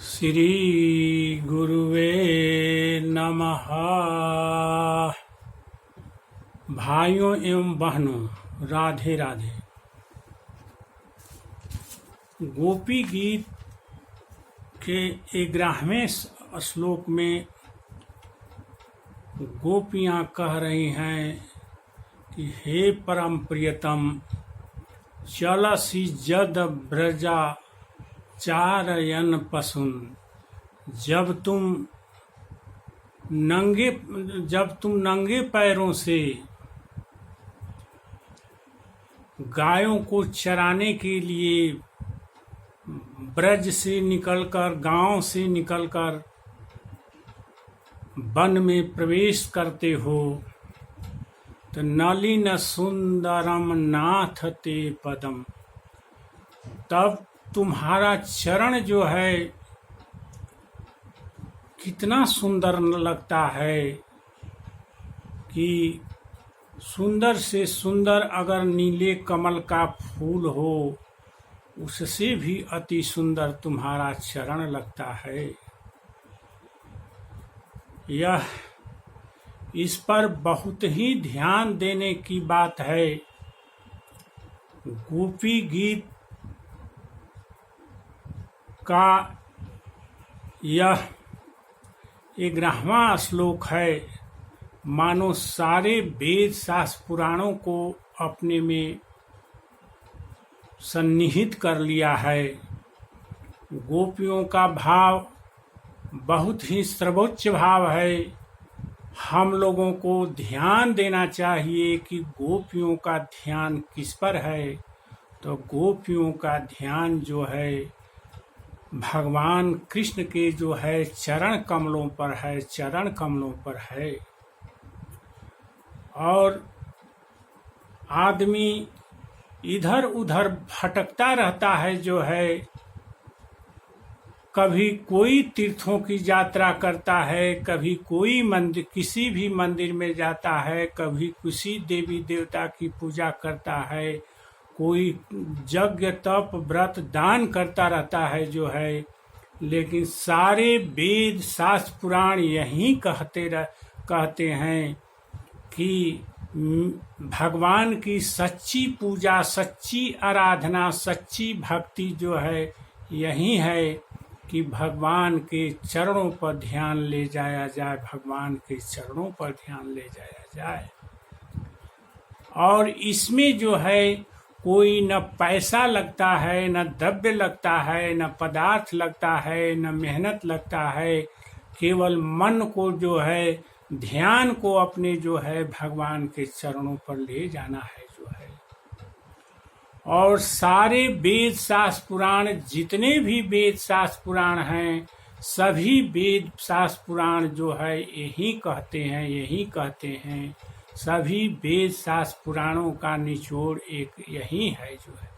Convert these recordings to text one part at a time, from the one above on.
श्री गुरुवे नमः। भाइयों एवं बहनों, राधे राधे। गोपी गीत के 11वें श्लोक में गोपियां कह रही हैं कि हे परम प्रियतम, चलसी जद ब्रजा चारयन पसुन। जब तुम नंगे पैरों से गायों को चराने के लिए ब्रज से निकलकर, गांव से निकलकर वन में प्रवेश करते हो, तो नलिन सुंदरम नाथ ते पदम, तब तुम्हारा चरण जो है कितना सुंदर लगता है कि सुंदर से सुंदर अगर नीले कमल का फूल हो, उससे भी अति सुंदर तुम्हारा चरण लगता है। यह इस पर बहुत ही ध्यान देने की बात है। गोपी गीत का यह 11वां श्लोक है। मानो सारे वेद शास्त्र पुराणों को अपने में सन्निहित कर लिया है। गोपियों का भाव बहुत ही सर्वोच्च भाव है। हम लोगों को ध्यान देना चाहिए कि गोपियों का ध्यान किस पर है। तो गोपियों का ध्यान जो है भगवान कृष्ण के जो है चरण कमलों पर है, चरण कमलों पर है। और आदमी इधर उधर भटकता रहता है, जो है कभी कोई तीर्थों की यात्रा करता है, कभी कोई मंदिर, किसी भी मंदिर में जाता है, कभी किसी देवी देवता की पूजा करता है, कोई यज्ञ तप व्रत दान करता रहता है जो है। लेकिन सारे वेद शास्त्र पुराण यही कहते हैं कि भगवान की सच्ची पूजा, सच्ची आराधना, सच्ची भक्ति जो है यही है कि भगवान के चरणों पर ध्यान ले जाया जाए, भगवान के चरणों पर ध्यान ले जाया जाए। और इसमें जो है कोई न पैसा लगता है, न द्रव्य लगता है, न पदार्थ लगता है, न मेहनत लगता है। केवल मन को जो है, ध्यान को अपने जो है भगवान के चरणों पर ले जाना है जो है। और सारे वेद शास्त्र पुराण, जितने भी वेद शास्त्र पुराण हैं, सभी वेद शास्त्र पुराण जो है यही कहते हैं। सभी वेद शास्त्र पुराणों का निचोड़ एक यही है जो है।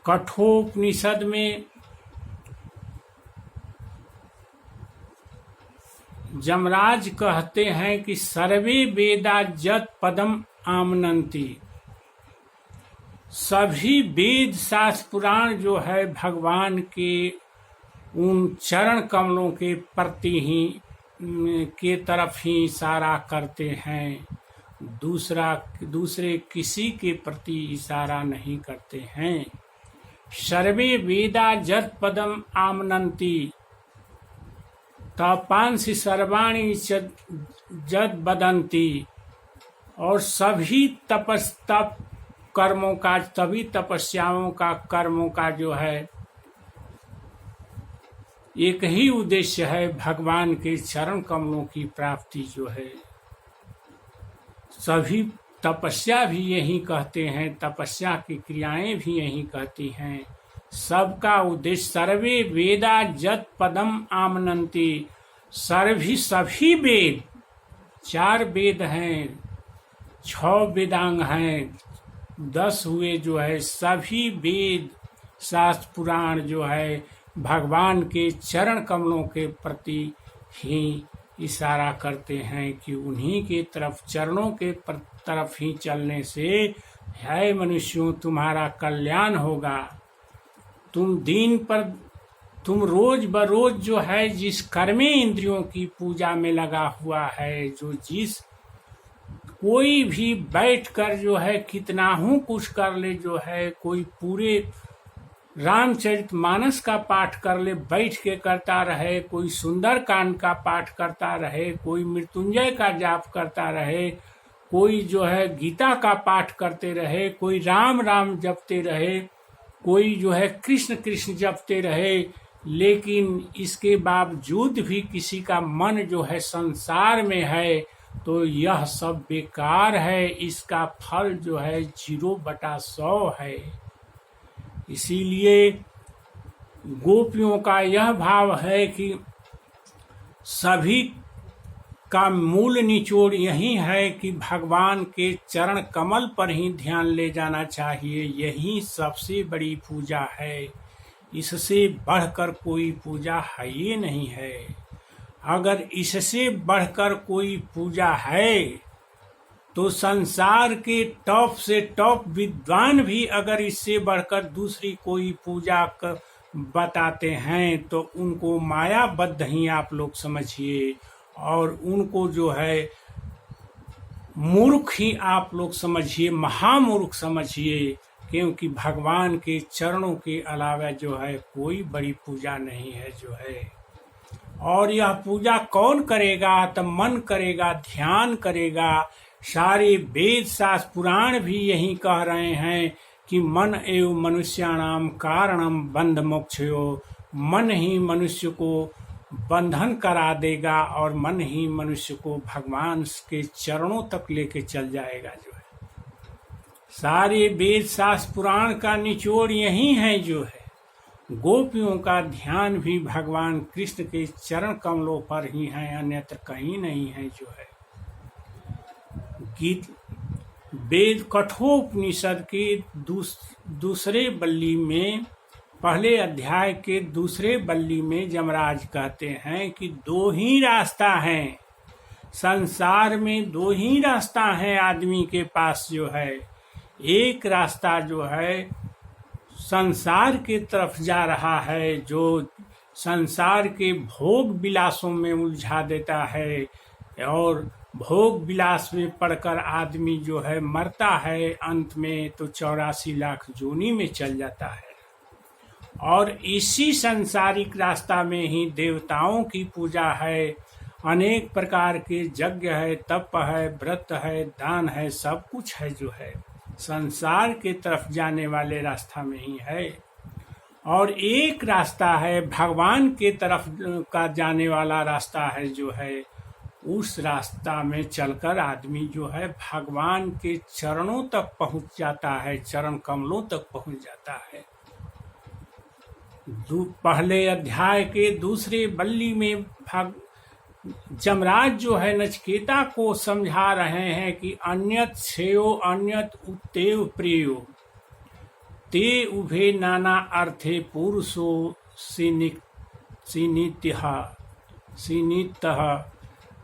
कठोपनिषद में जमराज कहते हैं कि सर्वे वेदा जत पदम आमनंती। सभी वेद शास्त्र पुराण जो है भगवान के उन चरण कमलों के प्रति ही के तरफ ही इशारा करते हैं। दूसरे किसी के प्रति इशारा नहीं करते हैं। सर्वे वेदा जत पदम आमनंती तपांसि सर्वाणि जद बदंती। और सभी कर्मों का, सभी तपस्याओं का, कर्मों का जो है एक ही उद्देश्य है, भगवान के चरण कमलों की प्राप्ति जो है। सभी तपस्या भी यही कहते हैं, तपस्या की क्रियाएं भी यही कहती हैं। सबका उद्देश्य सर्वे वेदा जत पदम आमनंती। सभी वेद, 4 वेद हैं, 6 वेदांग हैं, 10 हुए जो है। सभी वेद शास्त्र पुराण जो है भगवान के चरण कमलों के प्रति ही इशारा करते हैं कि उन्हीं के तरफ, चरणों के तरफ ही चलने से है मनुष्यों तुम्हारा कल्याण होगा। तुम दीन पर तुम रोज बरोज जो है जिस कर्मे इंद्रियों की पूजा में लगा हुआ है, जो जिस कोई भी बैठकर जो है कितना हूँ कुछ कर ले, जो है कोई पूरे रामचरितमानस का पाठ कर ले, बैठ के करता रहे, कोई सुंदर कांड का पाठ करता रहे, कोई मृत्युंजय का जाप करता रहे, कोई जो है गीता का पाठ करते रहे, कोई राम राम जपते रहे, कोई जो है कृष्ण कृष्ण जपते रहे, लेकिन इसके बावजूद भी किसी का मन जो है संसार में है, तो यह सब बेकार है। इसका फल जो है 0/100 है। इसीलिए गोपियों का यह भाव है कि सभी का मूल निचोड़ यही है कि भगवान के चरण कमल पर ही ध्यान ले जाना चाहिए। यही सबसे बड़ी पूजा है, इससे बढ़कर कोई पूजा है ही नहीं है। अगर इससे बढ़कर कोई पूजा है तो संसार के टॉप से टॉप विद्वान भी अगर इससे बढ़कर दूसरी कोई पूजा बताते हैं तो उनको मायाबद्ध ही आप लोग समझिए, और उनको जो है मूर्ख ही आप लोग समझिए, महामूर्ख समझिए, क्योंकि भगवान के चरणों के अलावा जो है कोई बड़ी पूजा नहीं है जो है। और यह पूजा कौन करेगा? तो मन करेगा, ध्यान करेगा। सारे वेद शास्त्र पुराण भी यही कह रहे हैं कि मन एव मनुष्याणाम कारणम बंध मोक्षयो। मन ही मनुष्य को बंधन करा देगा और मन ही मनुष्य को भगवान के चरणों तक लेके चल जाएगा जो है। सारे वेद शास्त्र पुराण का निचोड़ यही है जो है। गोपियों का ध्यान भी भगवान कृष्ण के चरण कमलों पर ही है, अन्यत्र कहीं नहीं है जो है। गीत वेद कठोपनिषद के दूसरे बल्ली में, पहले अध्याय के दूसरे बल्ली में यमराज कहते हैं कि 2 ही रास्ता है संसार में, 2 ही रास्ता है आदमी के पास जो है। एक रास्ता जो है संसार के तरफ जा रहा है, जो संसार के भोग विलासों में उलझा देता है, और भोग विलास में पड़कर आदमी जो है मरता है, अंत में तो 84 लाख जोनी में चल जाता है। और इसी संसारिक रास्ता में ही देवताओं की पूजा है, अनेक प्रकार के यज्ञ है, तप है, व्रत है, दान है, सब कुछ है जो है संसार के तरफ जाने वाले रास्ता में ही है। और एक रास्ता है भगवान के तरफ का जाने वाला रास्ता है जो है, उस रास्ता में चलकर आदमी जो है भगवान के चरणों तक पहुंच जाता है, चरण कमलों तक पहुंच जाता है। पहले अध्याय के दूसरे बल्ली में यमराज जो है नचिकेता को समझा रहे हैं कि अन्यत श्रेयो अन्यत उत्तेव प्रियो ते उभे नाना अर्थे पुरुषो सीनितः।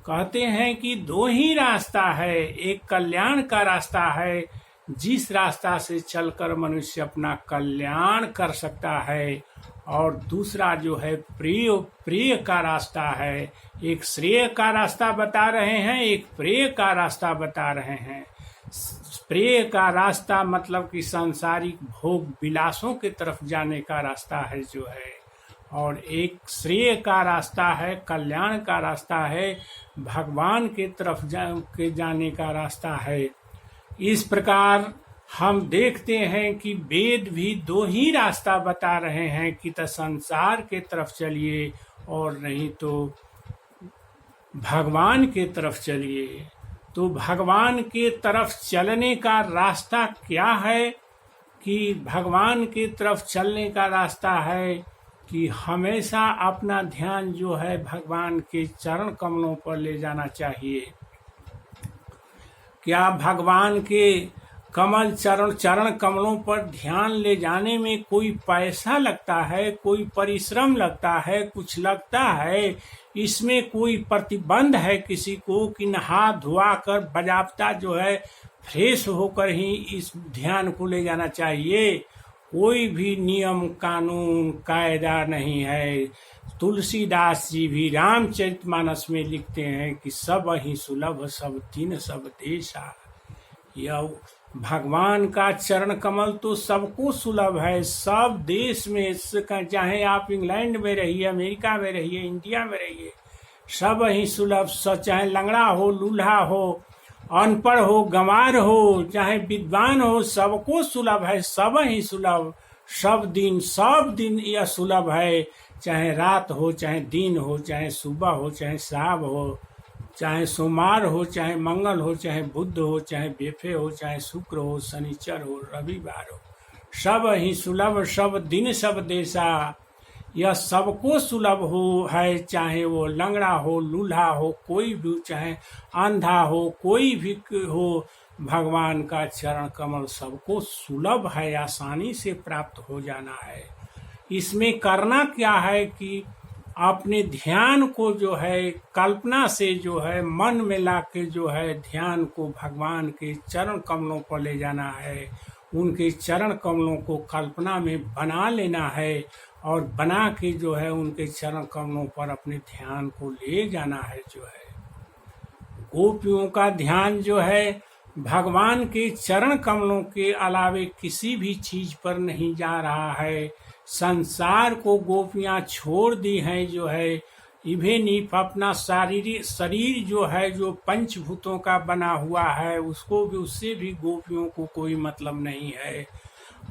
कहते हैं कि 2 ही रास्ता है। एक कल्याण का रास्ता है, जिस रास्ता से चलकर मनुष्य अपना कल्याण कर सकता है, और दूसरा जो है प्रिय का रास्ता है। एक श्रेय का रास्ता बता रहे हैं, एक प्रिय का रास्ता बता रहे हैं। प्रिय का रास्ता मतलब कि सांसारिक भोग विलासों के तरफ जाने का रास्ता है जो है, और एक श्रेय का रास्ता है, कल्याण का रास्ता है, भगवान के तरफ जाने का रास्ता है। इस प्रकार हम देखते हैं कि वेद भी 2 ही रास्ता बता रहे हैं कि तो संसार के तरफ चलिए और नहीं तो भगवान के तरफ चलिए। तो भगवान के तरफ चलने का रास्ता क्या है? कि भगवान की तरफ चलने का रास्ता है कि हमेशा अपना ध्यान जो है भगवान के चरण कमलों पर ले जाना चाहिए। क्या भगवान के चरण कमलों पर ध्यान ले जाने में कोई पैसा लगता है, कोई परिश्रम लगता है, कुछ लगता है? इसमें कोई प्रतिबंध है किसी को कि नहा धोआ कर बजाबता जो है फ्रेश होकर ही इस ध्यान को ले जाना चाहिए? कोई भी नियम कानून कायदा नहीं है। तुलसीदास जी भी रामचरितमानस में लिखते हैं कि सब ही सुलभ सब दिन सब देशा। यह भगवान का चरण कमल तो सबको सुलभ है, सब देश में, चाहे आप इंग्लैंड में रहिए, अमेरिका में रहिए, इंडिया में रहिए, सब ही सुलभ। चाहे लंगड़ा हो, लूल्हा हो, अनपढ़ हो, गंवार हो, चाहे विद्वान हो, सबको सुलभ है, सब ही सुलभ। सब दिन यह सुलभ है, चाहे रात हो, चाहे दिन हो, चाहे सुबह हो, चाहे शाम हो, चाहे सोमवार हो, चाहे मंगल हो, चाहे बुध हो, चाहे बेफे हो, चाहे शुक्र हो, शनिचर हो, रविवार हो, सब ही सुलभ सब दिन सब देशा। यह सबको सुलभ हो है, चाहे वो लंगड़ा हो, लूल्हा हो, कोई भी, चाहे अंधा हो, कोई भी हो, भगवान का चरण कमल सबको सुलभ है, आसानी से प्राप्त हो जाना है। इसमें करना क्या है कि अपने ध्यान को जो है कल्पना से जो है मन में लाके जो है ध्यान को भगवान के चरण कमलों पर ले जाना है। उनके चरण कमलों को कल्पना में बना लेना है और बना के जो है उनके चरण कमलों पर अपने ध्यान को ले जाना है। जो है गोपियों का ध्यान जो है भगवान के चरण कमलों के अलावे किसी भी चीज पर नहीं जा रहा है। संसार को गोपियां छोड़ दी हैं। जो है इवन इफ अपना शारीरिक शरीर जो है जो पंचभूतों का बना हुआ है उसको भी, उससे भी गोपियों को कोई मतलब नहीं है।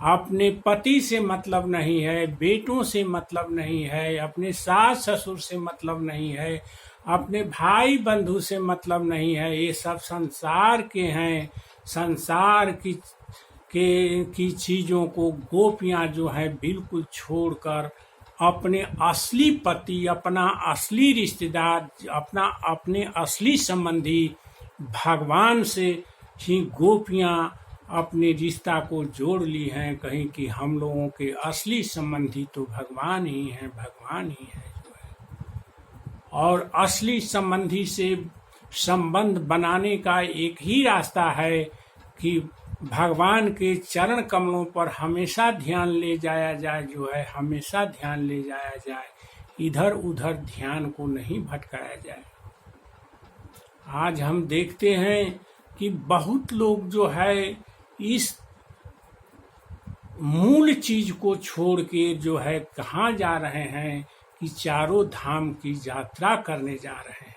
अपने पति से मतलब नहीं है, बेटों से मतलब नहीं है, अपने सास ससुर से मतलब नहीं है, अपने भाई बंधु से मतलब नहीं है। ये सब संसार के हैं। संसार की चीजों को गोपियां जो है बिल्कुल छोड़कर अपने असली पति, अपना असली रिश्तेदार, अपने असली संबंधी भगवान से ही गोपियां अपने रिश्ता को जोड़ ली हैं। कहीं कि हम लोगों के असली संबंधी तो भगवान ही हैं, भगवान ही है जो है। और असली संबंधी से संबंध बनाने का एक ही रास्ता है कि भगवान के चरण कमलों पर हमेशा ध्यान ले जाया जाए। जो है हमेशा ध्यान ले जाया जाए, इधर उधर ध्यान को नहीं भटकाया जाए। आज हम देखते हैं कि बहुत लोग जो है इस मूल चीज को छोड़ के जो है कहाँ जा रहे हैं कि चारों धाम की यात्रा करने जा रहे हैं।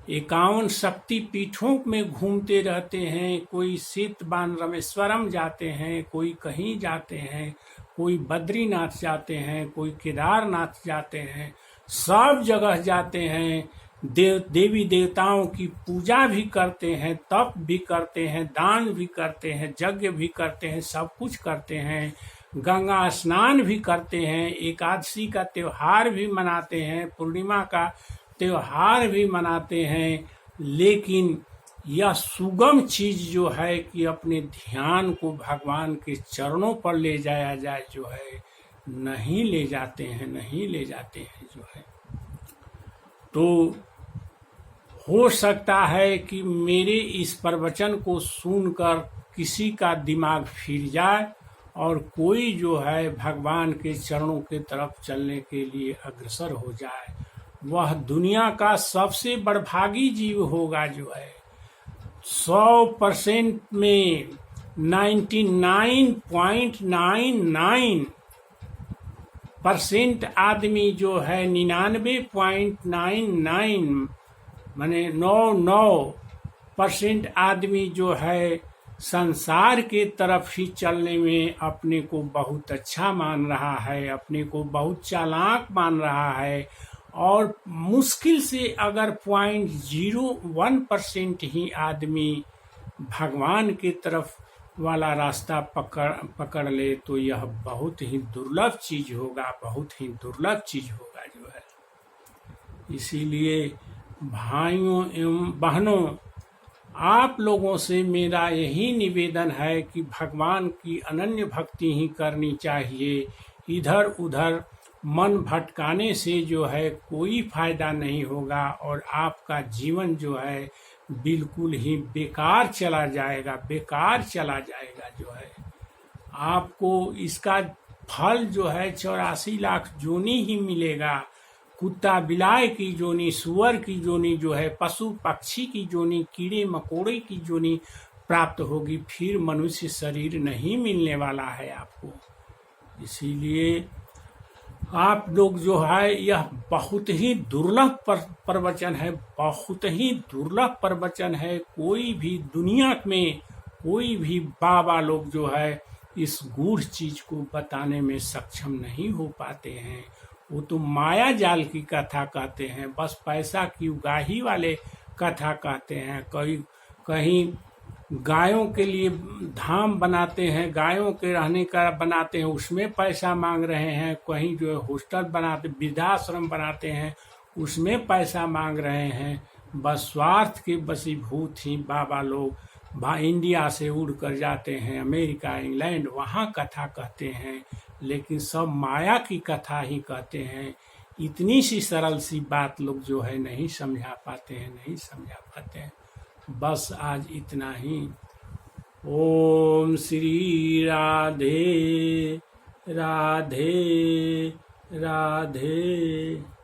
51 शक्ति पीठों में घूमते रहते हैं। कोई सीतबान रामेश्वरम जाते हैं, कोई कहीं जाते हैं, कोई बद्रीनाथ जाते हैं, कोई केदारनाथ जाते हैं, सब जगह जाते हैं। देवी देवताओं की पूजा भी करते हैं, तप भी करते हैं, दान भी करते हैं, यज्ञ भी करते हैं, सब कुछ करते हैं। गंगा स्नान भी करते हैं, एकादशी का त्योहार भी मनाते हैं, पूर्णिमा का त्योहार भी मनाते हैं। लेकिन यह सुगम चीज जो है कि अपने ध्यान को भगवान के चरणों पर ले जाया जाए, जो है नहीं ले जाते हैं, नहीं ले जाते हैं। जो है तो हो सकता है कि मेरे इस प्रवचन को सुनकर किसी का दिमाग फिर जाए और कोई जो है भगवान के चरणों के तरफ चलने के लिए अग्रसर हो जाए। वह दुनिया का सबसे बड़भागी जीव होगा। जो है 100% में 99.99% आदमी जो है 99.99 माने 99% आदमी जो है संसार के तरफ ही चलने में अपने को बहुत अच्छा मान रहा है, अपने को बहुत चालाक मान रहा है। और मुश्किल से अगर 0.01% ही आदमी भगवान की तरफ वाला रास्ता पकड़ ले तो यह बहुत ही दुर्लभ चीज होगा, बहुत ही दुर्लभ चीज होगा। जो है इसीलिए भाइयों एवं बहनों, आप लोगों से मेरा यही निवेदन है कि भगवान की अनन्य भक्ति ही करनी चाहिए। इधर उधर मन भटकाने से जो है कोई फायदा नहीं होगा और आपका जीवन जो है बिल्कुल ही बेकार चला जाएगा, बेकार चला जाएगा। जो है आपको इसका फल जो है 84 लाख जोनी ही मिलेगा। कुत्ता बिलाय की जोनी, सुअर की जोनी जो है, पशु पक्षी की जोनी, कीड़े मकोड़े की जोनी प्राप्त होगी, फिर मनुष्य शरीर नहीं मिलने वाला है आपको। इसीलिए आप लोग जो है, यह बहुत ही दुर्लभ प्रवचन है, बहुत ही दुर्लभ प्रवचन है। कोई भी दुनिया में कोई भी बाबा लोग जो है इस गूढ़ चीज को बताने में सक्षम नहीं हो पाते हैं। वो तो माया जाल की कथा कहते हैं, बस पैसा की उगाही वाले कथा कहते हैं। कहीं गायों के लिए धाम बनाते हैं, गायों के रहने का बनाते हैं, उसमें पैसा मांग रहे हैं। कहीं जो है हॉस्टल बनाते, वृद्धाश्रम बनाते हैं, उसमें पैसा मांग रहे हैं। बस स्वार्थ के वशीभूत ही बाबा लोग इंडिया से उड़ कर जाते हैं अमेरिका, इंग्लैंड, वहाँ कथा कहते हैं, लेकिन सब माया की कथा ही कहते हैं। इतनी सी सरल सी बात लोग जो है नहीं समझा पाते हैं, नहीं समझा पाते हैं। बस आज इतना ही। ओम श्री राधे राधे राधे।